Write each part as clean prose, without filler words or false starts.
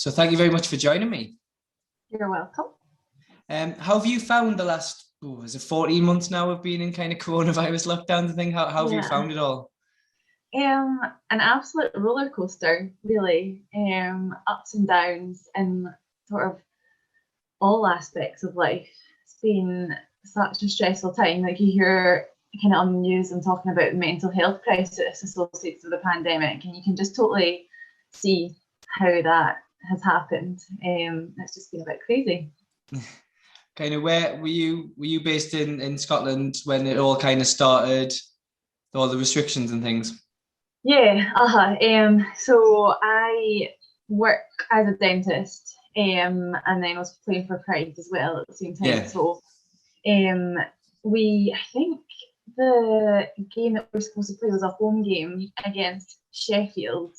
So thank you very much for joining me. You're welcome. How have you found the last, is it 14 months now of being in kind of coronavirus lockdown thing? How have you found it all? An absolute roller coaster, really. Ups and downs in sort of all aspects of life. It's been such a stressful time. Like, you hear kind of on the news and talking about the mental health crisis associated with the pandemic, and you can just totally see how that has happened. It's just been a bit crazy. Kind of, where were you based in Scotland when it all kind of started, all the restrictions and things? Yeah, so I work as a dentist, and then I was playing for Pride as well at the same time. Yeah. So I think the game that we were supposed to play was a home game against Sheffield,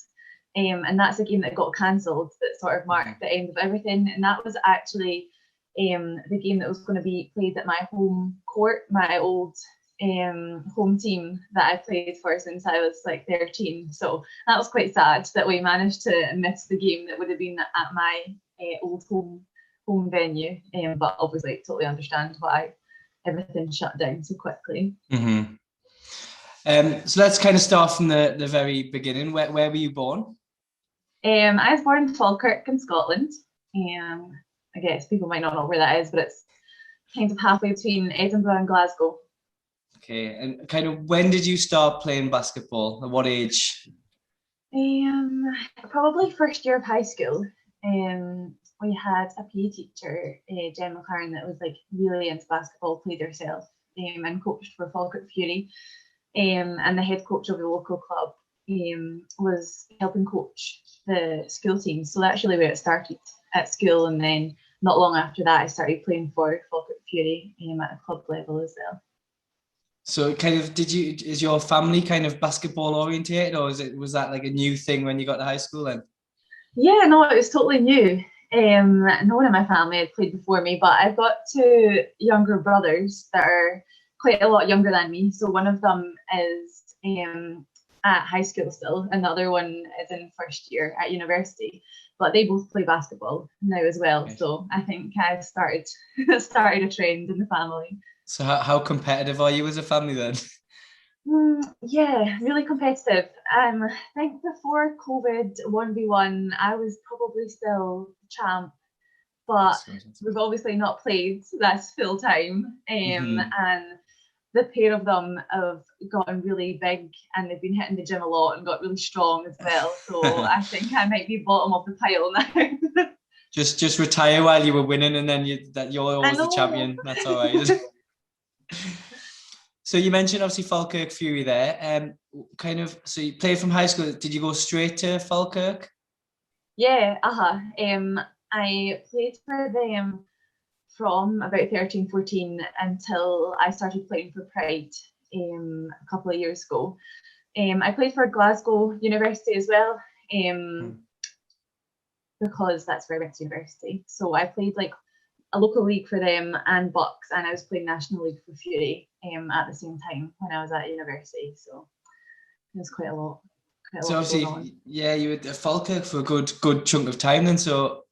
and that's a game that got cancelled, that sort of marked the end of everything. And that was actually the game that was going to be played at my home court, my old home team that I played for since I was like 13. So that was quite sad that we managed to miss the game that would have been at my old home venue. But obviously totally understand why everything shut down so quickly. So let's kind of start from the very beginning. Where were you born? I was born in Falkirk in Scotland. I guess people might not know where that is, but it's kind of halfway between Edinburgh and Glasgow. Okay, and kind of when did you start playing basketball? At what age? Probably first year of high school. We had a PE teacher, Jenna Beattie, that was like really into basketball, played herself, and coached for Falkirk Fury. And the head coach of the local club was helping coach the school team. So that's really where it started at school. And then not long after that, I started playing for Falkirk Fury at a club level as well. So kind of, is your family kind of basketball orientated, or was that like a new thing when you got to high school then? Yeah, no, it was totally new. No one in my family had played before me, but I've got two younger brothers that are quite a lot younger than me. So one of them is at high school still, and the other one is in first year at university. But they both play basketball now as well. Okay. So I think I've started a trend in the family. So how competitive are you as a family then? Yeah, really competitive. I think before COVID 1v1, I was probably still champ, but we've obviously not played that's full time. And the pair of them have gotten really big, and they've been hitting the gym a lot and got really strong as well. So I think I might be bottom of the pile now. Just retire while you were winning, and then you're always the champion. That's all right. So you mentioned obviously Falkirk Fury there. So you played from high school. Did you go straight to Falkirk? Yeah, I played for them from about 13, 14 until I started playing for Pride a couple of years ago. I played for Glasgow University as well, because that's where I went to university. So I played like a local league for them and Bucks, and I was playing National League for Fury at the same time when I was at university. So it was quite a lot. So obviously, yeah, you were at Falkirk for a good chunk of time then. So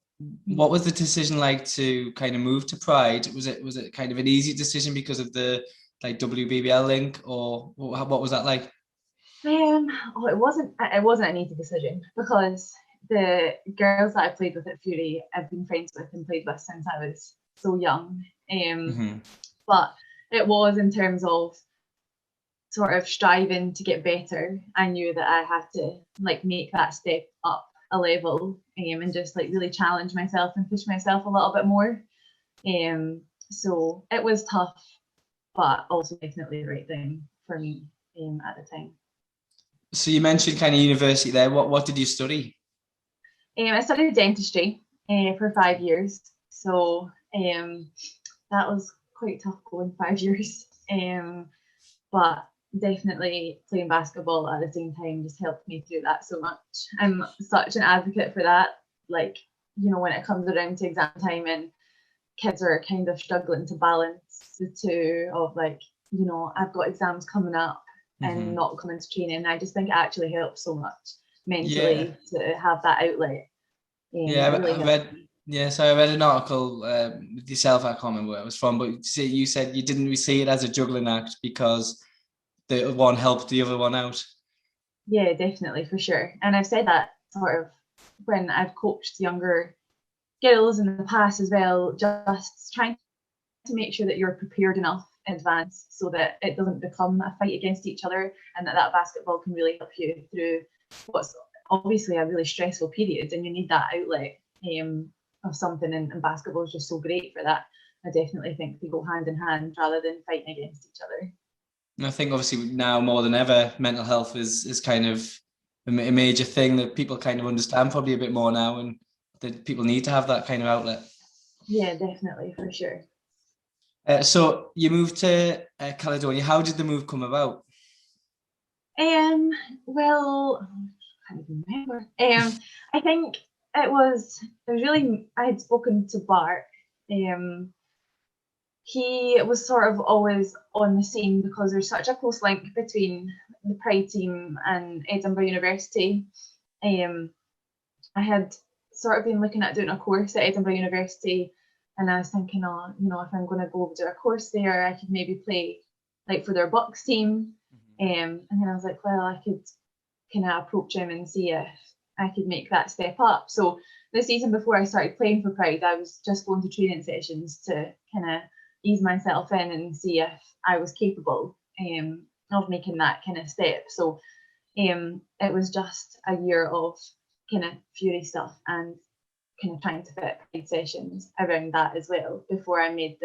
what was the decision like to kind of move to Pride? Was it kind of an easy decision because of the like WBBL link, or what was that like? It wasn't an easy decision, because the girls that I played with at Fury I've been friends with and played with since I was so young. But it was, in terms of sort of striving to get better, I knew that I had to like make that step up a level, and just like really challenge myself and push myself a little bit more. So it was tough, but also definitely the right thing for me at the time. So you mentioned kind of university there. What did you study? I studied dentistry for 5 years. So that was quite tough going 5 years. But definitely playing basketball at the same time just helped me through that so much. I'm such an advocate for that. Like, you know, when it comes around to exam time and kids are kind of struggling to balance the two of like, you know, I've got exams coming up and not coming to training. I just think it actually helps so much mentally to have that outlet. Yeah, Really I read. Yeah, so I read an article with yourself. I can't remember where it was from, but you said you didn't see it as a juggling act because the one helped the other one out. Yeah, definitely, for sure. And I've said that sort of when I've coached younger girls in the past as well, just trying to make sure that you're prepared enough in advance so that it doesn't become a fight against each other, and that basketball can really help you through what's obviously a really stressful period, and you need that outlet of something, and basketball is just so great for that. I definitely think they go hand in hand rather than fighting against each other. And I think obviously now more than ever, mental health is kind of a major thing that people kind of understand probably a bit more now, and that people need to have that kind of outlet. Yeah, definitely, for sure. So you moved to Caledonia. How did the move come about? Well, I can't even remember. I think it was really, I had spoken to Bart. He was sort of always on the scene because there's such a close link between the Pride team and Edinburgh University. I had sort of been looking at doing a course at Edinburgh University, and I was thinking, oh, if I'm going to go do a course there, I could maybe play like for their Bucks team. And then I was like, well, I could kind of approach him and see if I could make that step up. So the season before I started playing for Pride, I was just going to training sessions to kind of ease myself in and see if I was capable of making that kind of step. So it was just a year of kind of Fury stuff and kind of trying to fit Pride sessions around that as well before I made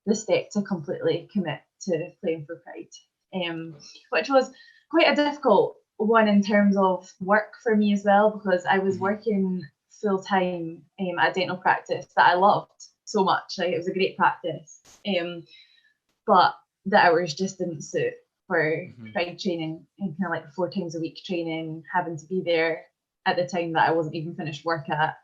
the step to completely commit to playing for Pride, which was quite a difficult one in terms of work for me as well, because I was working full time at dental practice that I loved so much. Like, it was a great practice, but the hours just didn't suit for Pride training, and kind of like 4 times a week training, having to be there at the time that I wasn't even finished work at.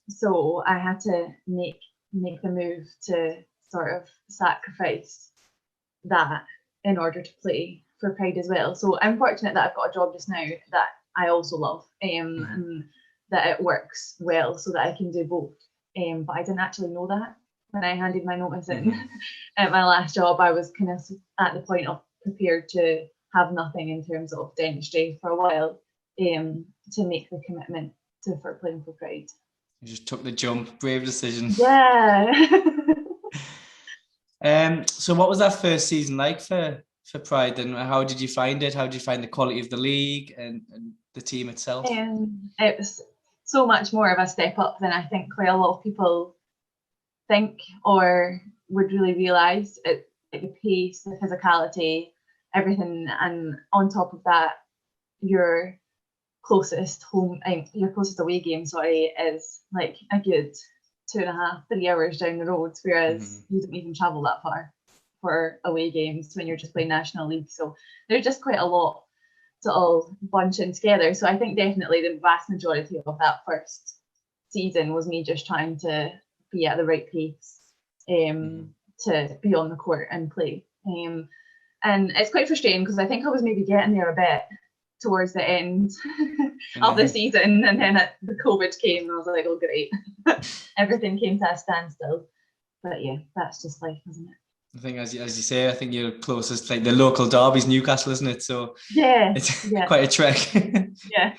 So I had to make the move to sort of sacrifice that in order to play for Pride as well. So I'm fortunate that I've got a job just now that I also love, and that it works well so that I can do both. But I didn't actually know that when I handed my notice in at my last job. I was kind of at the point of prepared to have nothing in terms of dentistry for a while, to make the commitment for playing for Pride. You just took the jump, brave decision. Yeah. So what was that first season like for Pride, and how did you find it? How did you find the quality of the league and the team itself? It was so much more of a step up than I think quite a lot of people think or would really realise. It, the pace, the physicality, everything, and on top of that, your closest away game, is like a good 2.5-3 hours down the road, whereas you don't even travel that far for away games when you're just playing National League. So there's just quite a lot to all bunch in together. So I think definitely the vast majority of that first season was me just trying to be at the right pace, to be on the court and play. And it's quite frustrating because I think I was maybe getting there a bit towards the end of the season, and then the COVID came and I was like, oh great. Everything came to a standstill. But yeah, that's just life, isn't it? I think as you say, I think you're closest, like the local derby's Newcastle, isn't it? So yeah, it's quite a trek. Yeah.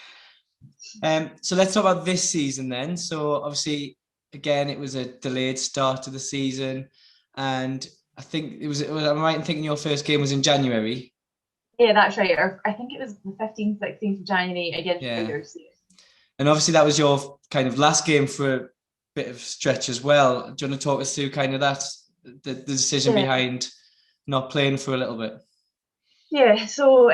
So let's talk about this season then. So obviously, again, it was a delayed start to the season, and I think it was am I right in thinking your first game was in January? Yeah, that's right. Or I think it was the 15th, 16th of January against Raiders. And obviously that was your kind of last game for a bit of stretch as well. Do you want to talk us through kind of that, the decision behind not playing for a little bit? Yeah, so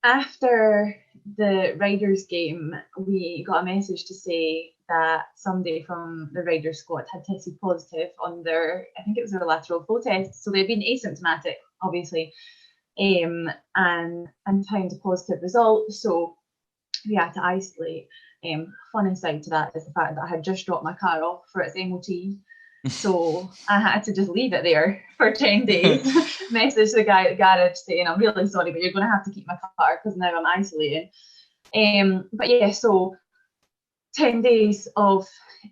after the Riders game, we got a message to say that somebody from the Riders squad had tested positive on their, I think it was their lateral flow test. So they'd been asymptomatic, obviously, and found a positive result. So we had to isolate. Funny side to that is the fact that I had just dropped my car off for its MOT. So I had to just leave it there for 10 days. Message the guy at the garage saying, I'm really sorry, but you're going to have to keep my car because now I'm isolating. But yeah, so 10 days of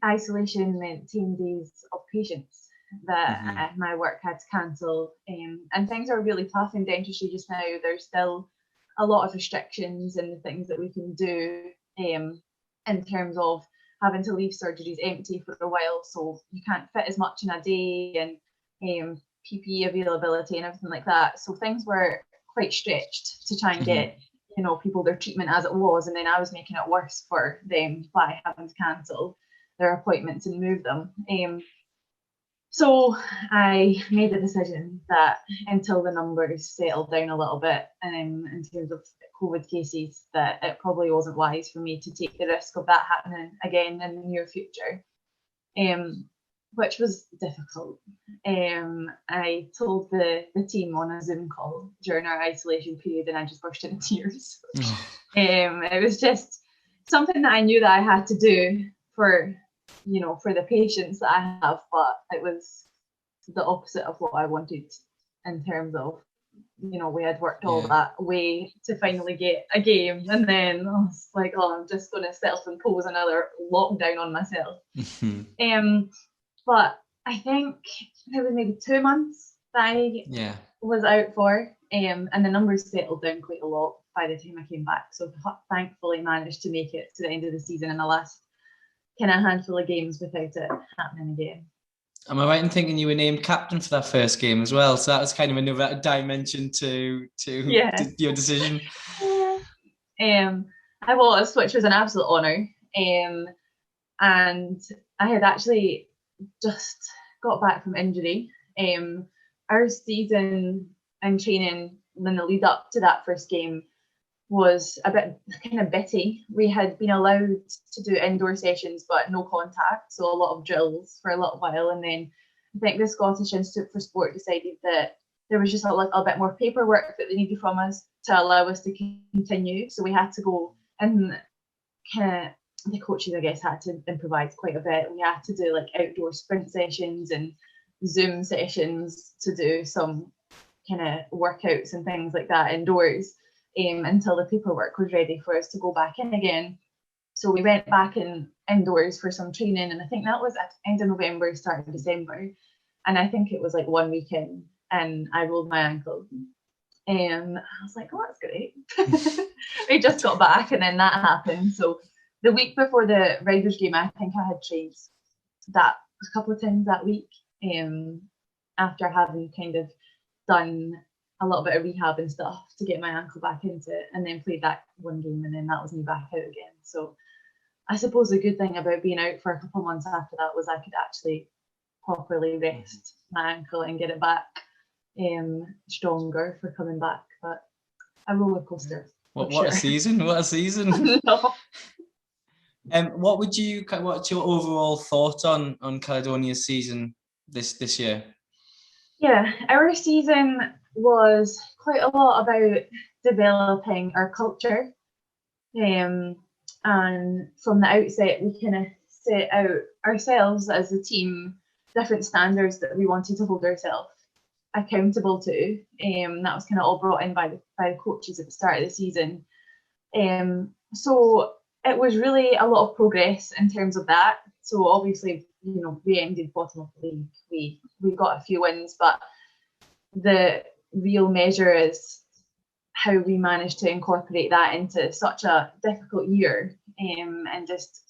isolation meant 10 days of patience that my work had to cancel. And things are really tough in dentistry just now. There's still a lot of restrictions in the things that we can do in terms of having to leave surgeries empty for a while. So you can't fit as much in a day, and PPE availability and everything like that. So things were quite stretched to try and get people their treatment as it was, and then I was making it worse for them by having to cancel their appointments and move them. So I made the decision that until the numbers settled down a little bit in terms of COVID cases, that it probably wasn't wise for me to take the risk of that happening again in the near future, which was difficult. I told the team on a Zoom call during our isolation period, and I just burst into tears. It was just something that I knew that I had to do for the patients that I have, but it was the opposite of what I wanted in terms of, we had worked all that way to finally get a game, and then I was like, I'm just going to self-impose another lockdown on myself. But I think it was maybe 2 months that I was out for, and the numbers settled down quite a lot by the time I came back. So thankfully managed to make it to the end of the season in the last kind of handful of games without it happening again. Am I right in thinking you were named captain for that first game as well? So that was kind of another dimension to your decision. I was, which was an absolute honour. And I had actually just got back from injury. Our season and training in the lead up to that first game was a bit kind of bitty. We had been allowed to do indoor sessions, but no contact, so a lot of drills for a little while. And then I think the Scottish Institute for Sport decided that there was just a bit more paperwork that they needed from us to allow us to continue. So we had to go, and kind of the coaches, I guess, had to improvise quite a bit. We had to do like outdoor sprint sessions and Zoom sessions to do some kind of workouts and things like that indoors. Until the paperwork was ready for us to go back in again. So we went back indoors for some training, and I think that was at the end of November, start of December. And I think it was like 1 week in, and I rolled my ankle. And I was like, that's great. We just got back, and then that happened. So the week before the Riders game, I think I had trained that a couple of times that week, after having kind of done a little bit of rehab and stuff to get my ankle back into it, and then played that one game, and then that was me back out again. So I suppose the good thing about being out for a couple of months after that was I could actually properly rest my ankle and get it back stronger for coming back. But a roller coaster. What a season! What a season! No. What's your overall thought on Caledonia's season this year? Yeah, our season was quite a lot about developing our culture. And from the outset, we kind of set out ourselves as a team different standards that we wanted to hold ourselves accountable to. That was kind of all brought in by the coaches at the start of the season. So it was really a lot of progress in terms of that. So obviously, we ended bottom of the league. We got a few wins, but the real measure is how we managed to incorporate that into such a difficult year, and just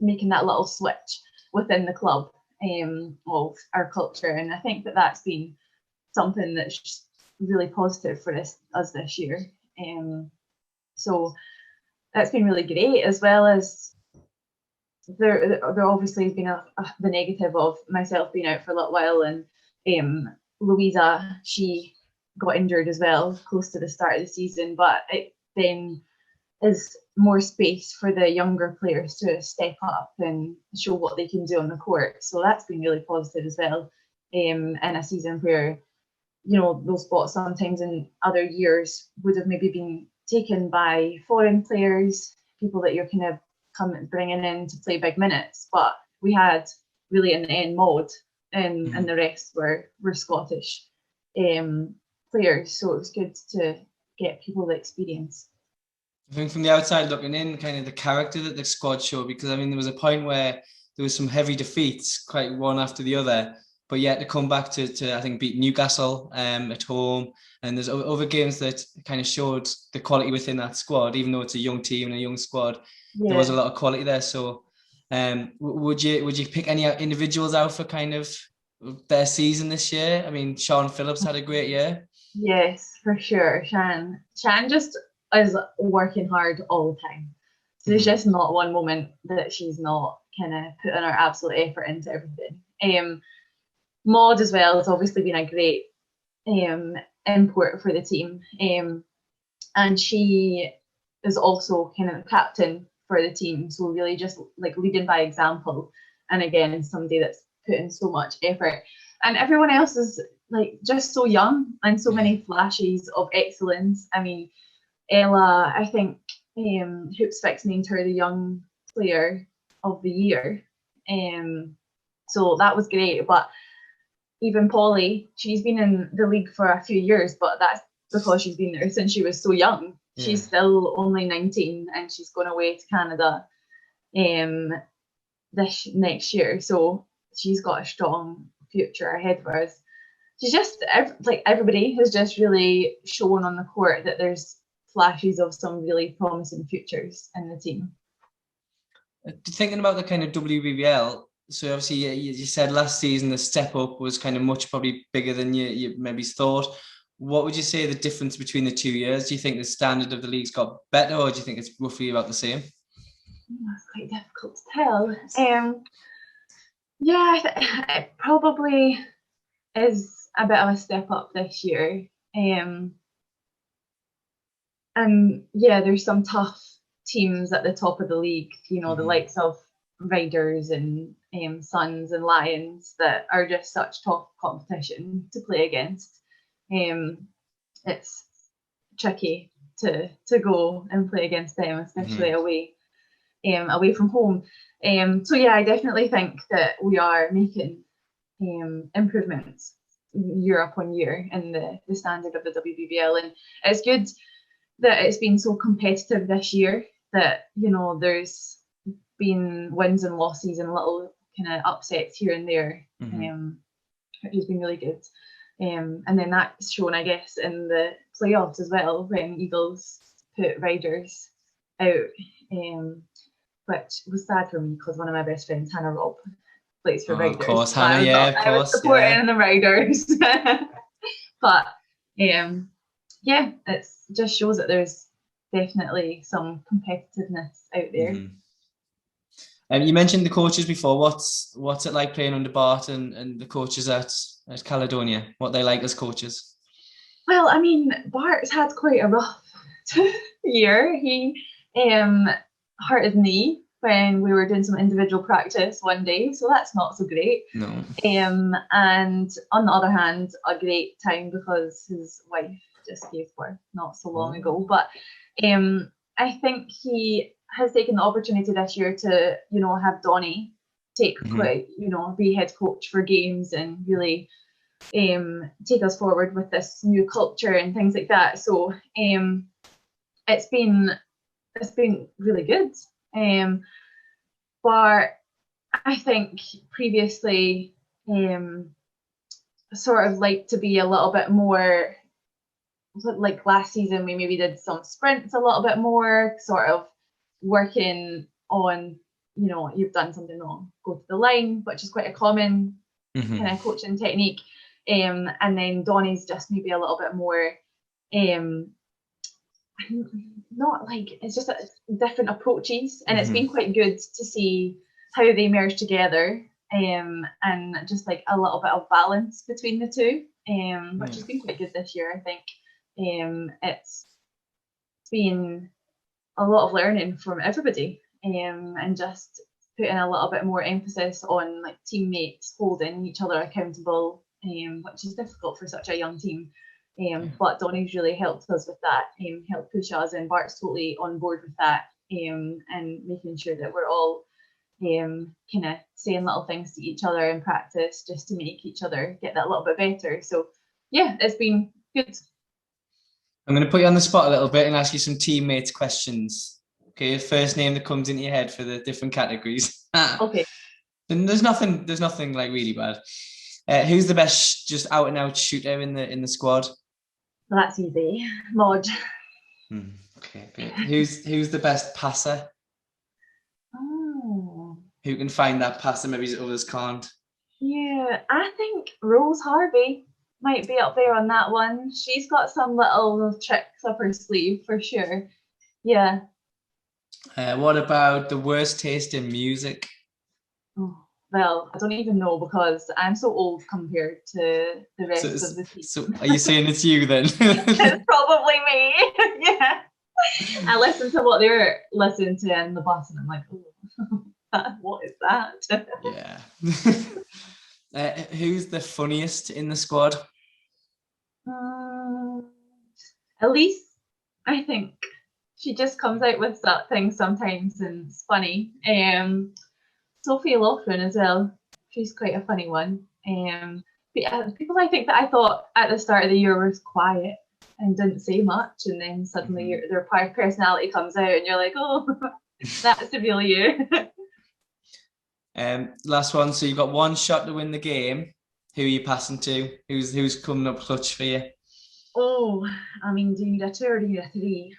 making that little switch within the club of our culture. And I think that's been something that's just really positive for us this year. So that's been really great, as well as there obviously has been the negative of myself being out for a little while, and Louisa, she got injured as well close to the start of the season, but it then is more space for the younger players to step up and show what they can do on the court. So that's been really positive as well, in a season where those spots sometimes in other years would have maybe been taken by foreign players, people that you're kind of bringing in to play big minutes, but we had really in the end Maud, and the rest were Scottish players, so it was good to get people the experience. I think from the outside looking in, kind of the character that the squad showed, because I mean, there was a point where there was some heavy defeats, quite one after the other, but yet to come back to I think beat Newcastle at home, and there's other games that kind of showed the quality within that squad, even though it's a young team and a young squad, there was a Yeah. lot of quality there. So, would you pick any individuals out for kind of their season this year? I mean, Sean Phillips had a great year. Yes, for sure. Shan just is working hard all the time. So there's just not one moment that she's not kind of putting her absolute effort into everything. Maud as well has obviously been a great import for the team. And she is also kind of the captain for the team. So really just like leading by example. And again, somebody that's putting so much effort. And everyone else is like just so young and so many flashes of excellence. I mean, Ella, I think Hoopsfix named her the young player of the year. So that was great. But even Polly, she's been in the league for a few years, but that's because she's been there since she was so young. Yeah. She's still only 19 and she's going away to Canada this next year. So she's got a strong future ahead of us. She's just like everybody has just really shown on the court that there's flashes of some really promising futures in the team. Thinking about the kind of WBBL, so obviously you said last season the step up was kind of much probably bigger than you maybe thought. What would you say the difference between the 2 years? Do you think the standard of the league's got better, or do you think it's roughly about the same? That's quite difficult to tell. Yeah, it probably is a bit of a step up this year. And yeah, there's some tough teams at the top of the league, you know, the likes of Riders and Suns and Lions that are just such tough competition to play against. It's tricky to go and play against them, especially away from home. So yeah, I definitely think that we are making improvements year upon year in the standard of the WBBL, and it's good that it's been so competitive this year, that, you know, there's been wins and losses and little kind of upsets here and there, which has been really good. And then that's shown, I guess, in the playoffs as well, when Eagles put Riders out, which was sad for me because one of my best friends, Hannah Robb, plays for Riders. Of course, Hannah, yeah, of course. I was supporting the Riders. But yeah, it just shows that there's definitely some competitiveness out there. You mentioned the coaches before. What's it like playing under Bart and the coaches at Caledonia? What they like as coaches? Well, I mean, Bart's had quite a rough year. He hurt his knee when we were doing some individual practice one day, so that's not so great. No. And on the other hand, a great time because his wife just gave birth not so long ago. But I think he has taken the opportunity this year to, you know, have Donnie take quite, you know, be head coach for games and really take us forward with this new culture and things like that. So it's been really good. But I think previously sort of like to be a little bit more, like last season we maybe did some sprints a little bit more, sort of working on, you know, you've done something wrong, go to the line, which is quite a common kind of coaching technique. And then Donnie's just maybe a little bit more not like, it's just different approaches, and it's been quite good to see how they merge together, and just like a little bit of balance between the two, which has been quite good this year. I think it's been a lot of learning from everybody, and just putting a little bit more emphasis on like teammates holding each other accountable, which is difficult for such a young team. But Donnie's really helped us with that, helped push us, and Bart's totally on board with that, and making sure that we're all kind of saying little things to each other in practice just to make each other get that little bit better. So yeah, it's been good. I'm going to put you on the spot a little bit and ask you some teammates questions. Okay, first name that comes into your head for the different categories. Okay, And there's nothing like really bad. Who's the best just out and out shooter in the squad? well, that's easy. Mod. Okay, good. Who's the best passer? Oh, Who can find that pass that maybe others can't? yeah. I think Rose Harvey might be up there on that one. She's got some little tricks up her sleeve for sure. Yeah. What about the worst taste in music? Oh, well, I don't even know because I'm so old compared to the So, rest of the team. so are you saying it's you then? It's probably me. Yeah. I listen to what they're listening to in the bus and I'm like, oh, what is that? Yeah. Who's the funniest in the squad? Elise, I think she just comes out with that thing sometimes and it's funny. Sophie Loughlin as well. She's quite a funny one. People I think that I thought at the start of the year was quiet and didn't say much, and then suddenly their personality comes out, and you're like, oh, that's really you. Last one. So you've got one shot to win the game. Who are you passing to? Who's coming up clutch for you? Oh, I mean, do you need a two or do you need a three?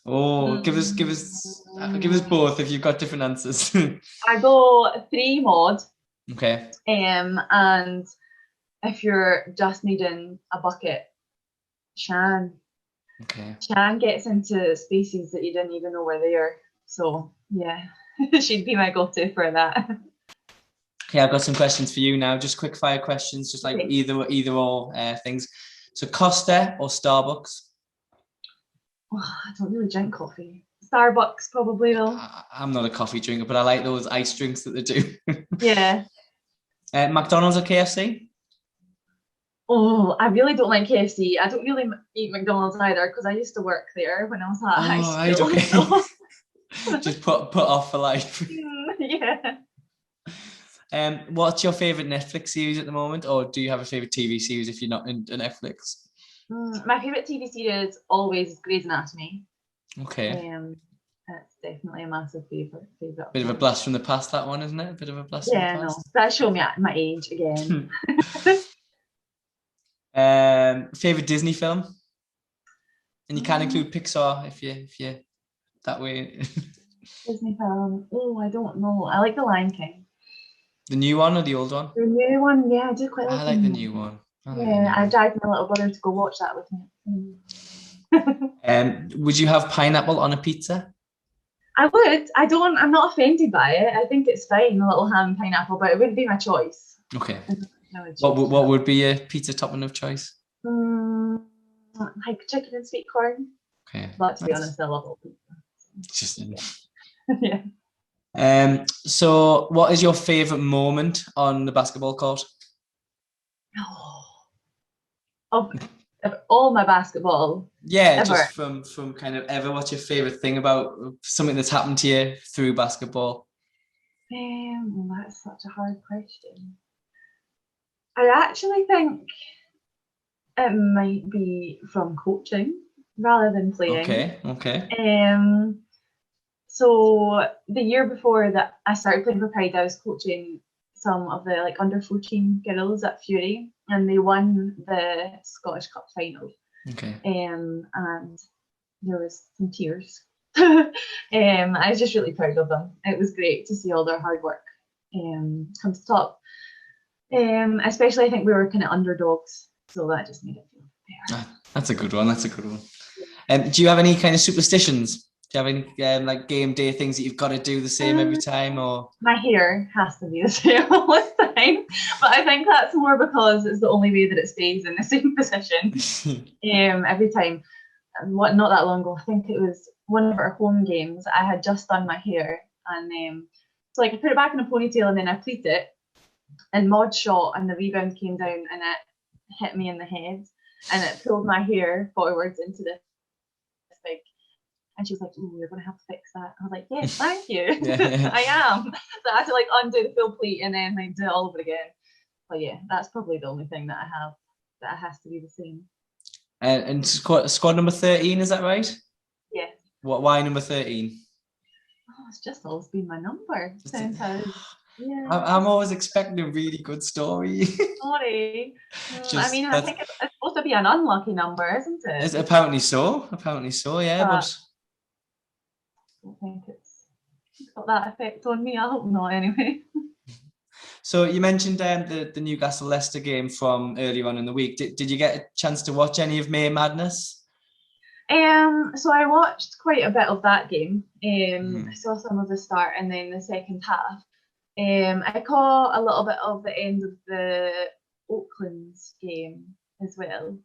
Oh, give us both if you've got different answers. I go 3 mod. Okay. And if you're just needing a bucket, Shan. Okay. Shan gets into spaces that you didn't even know were there. So yeah, she'd be my go-to for that. Okay, I've got some questions for you now. Just quick fire questions, just like either or things. So Costa or Starbucks? Oh, I don't really drink coffee. Starbucks probably though. I'm not a coffee drinker, but I like those ice drinks that they do. Yeah. McDonald's or KFC? Oh, I really don't like KFC. I don't really eat McDonald's either because I used to work there when I was at high school. Right, okay. So. Just put off for life. Yeah. What's your favorite Netflix series at the moment, or do you have a favorite TV series if you're not into Netflix? My favorite TV series always Grey's Anatomy. Okay. That's definitely a massive favorite. Bit of a blast from the past, that one, isn't it? A bit of a blast from the past. No, that showed me at my age again. Favorite Disney film, and you can include Pixar if you that way. Disney film. Oh, I don't know. I like The Lion King. The new one or the old one? The new one, yeah, I do quite like. I like the new one. I dragged my little brother to go watch that with me. Would you have pineapple on a pizza? I would. I'm not offended by it. I think it's fine, a little ham and pineapple, but it wouldn't be my choice. Okay. What would be a pizza topping of choice? Like chicken and sweet corn. Okay. But to be honest, I love all pizza. Just yeah. So what is your favorite moment on the basketball court? Of all my basketball. Yeah, ever. Just from kind of ever. What's your favorite thing about something that's happened to you through basketball? That's such a hard question. I actually think it might be from coaching rather than playing. Okay. So the year before that I started playing for Pride, I was coaching some of the like under 14 girls at Fury, and they won the Scottish Cup final. Okay. And there was some tears. I was just really proud of them. It was great to see all their hard work come to top. Especially I think we were kind of underdogs, so that just made it feel better. That's a good one. Do you have any kind of superstitions? Do you have any like game day things that you've got to do the same every time, or? My hair has to be the same all the time, but I think that's more because it's the only way that it stays in the same position every time. Not that long ago, I think it was one of our home games. I had just done my hair, and so like I put it back in a ponytail and then I pleat it, and Maud shot, and the rebound came down and it hit me in the head, and it pulled my hair forwards into this big. And she was like, "Oh, you're going to have to fix that." I was like, "Yes, thank you." Yeah. I am. So I had to like undo the full pleat and then like do it all over again. But yeah, that's probably the only thing that I have that has to be the same. And squad number 13, is that right? Yeah. Why number 13? Oh, it's just always been my number since I was, yeah. I'm always expecting a really good story. Sorry. I Just mean, I that's think it's supposed to be an unlucky number, isn't it? it's apparently so. Apparently so, yeah. But But I don't think it's got that effect on me. I hope not, anyway. so you mentioned the Newcastle Leicester game from earlier on in the week. Did you get a chance to watch any of May Madness? So I watched quite a bit of that game. Mhm. I saw some of the start and then the second half. I caught a little bit of the end of the Oakland's game as well.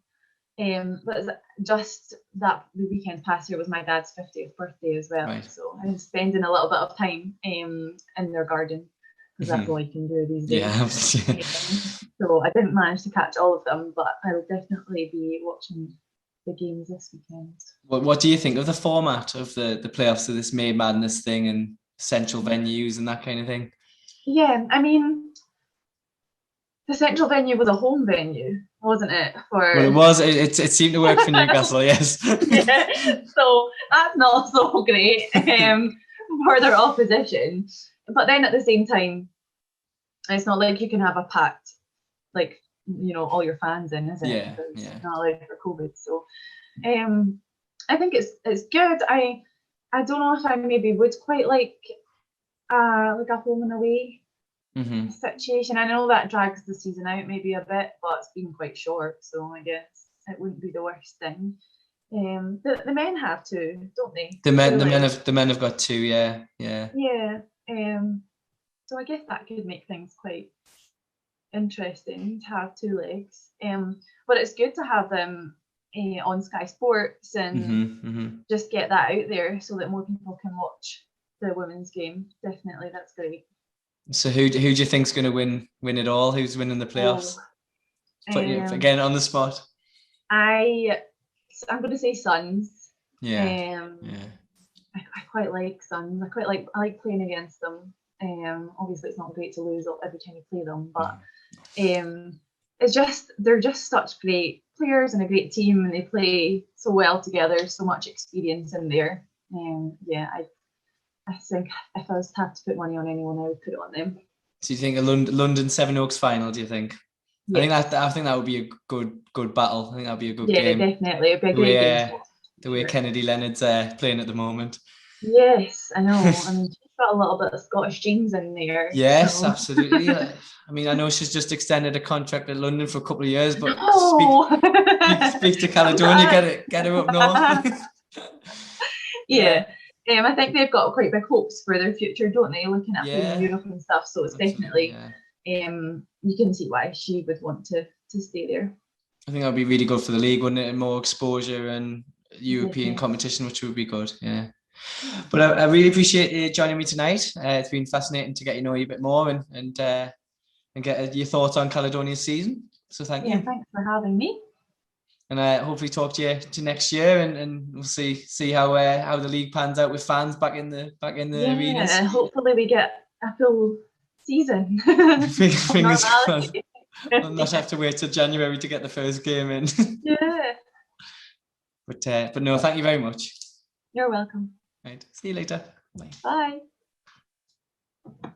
But just that the weekend past year was my dad's 50th birthday as well. Right. So I was spending a little bit of time in their garden because that's all you can do these days. Yeah. So I didn't manage to catch all of them, but I'll definitely be watching the games this weekend. What do you think of the format of the playoffs of this May Madness thing and central venues and that kind of thing? Yeah, I mean, the central venue was a home venue, wasn't it? Well, it was. It seemed to work for Newcastle, yes. Yeah, so that's not so great for their opposition. But then at the same time, it's not like you can have a packed, like, all your fans in, is it? Yeah, Because yeah. it's not allowed for COVID. So I think it's good. I don't know if I maybe would quite like a home and away situation. I know that drags the season out maybe a bit, but it's been quite short, so I guess it wouldn't be the worst thing. The men have to, don't they? The men have got two, yeah. Yeah. So I guess that could make things quite interesting to have two legs. But it's good to have them on Sky Sports and just get that out there so that more people can watch the women's game. Definitely, that's great. So who do you think's going to win it all? Who's winning the playoffs? Again on the spot. I'm going to say Suns. Yeah. I quite like Suns. I like playing against them. Obviously, it's not great to lose every time you play them, but it's just they're just such great players and a great team, and they play so well together. So much experience in there. I think if I was to have to put money on anyone, I would put it on them. So you think a London Sevenoaks final? Do you think? Yes. I think that would be a good battle. I think that'd be a good game. Yeah, definitely. It'd be a great game. The way Kennedy Leonard's playing at the moment. Yes, I know. I mean, she's got a little bit of Scottish genes in there. Yes, so. Absolutely. I mean, I know she's just extended a contract at London for a couple of years, but speak to Caledonia, get her up north. Yeah. I think they've got quite big hopes for their future, don't they? Looking at playing in Europe and stuff. So it's definitely, you can see why she would want to stay there. I think that would be really good for the league, wouldn't it? And more exposure and European competition, which would be good. Yeah. But I really appreciate you joining me tonight. It's been fascinating to get to know you a bit more and get your thoughts on Caledonia's season. So thank you. Thanks for having me. And hopefully talk to you next year, and we'll see how the league pans out with fans back in the arenas. Yeah, hopefully we get a full season. Fingers crossed. I'll not have to wait till January to get the first game in. Yeah. But no, thank you very much. You're welcome. Right. See you later. Bye. Bye.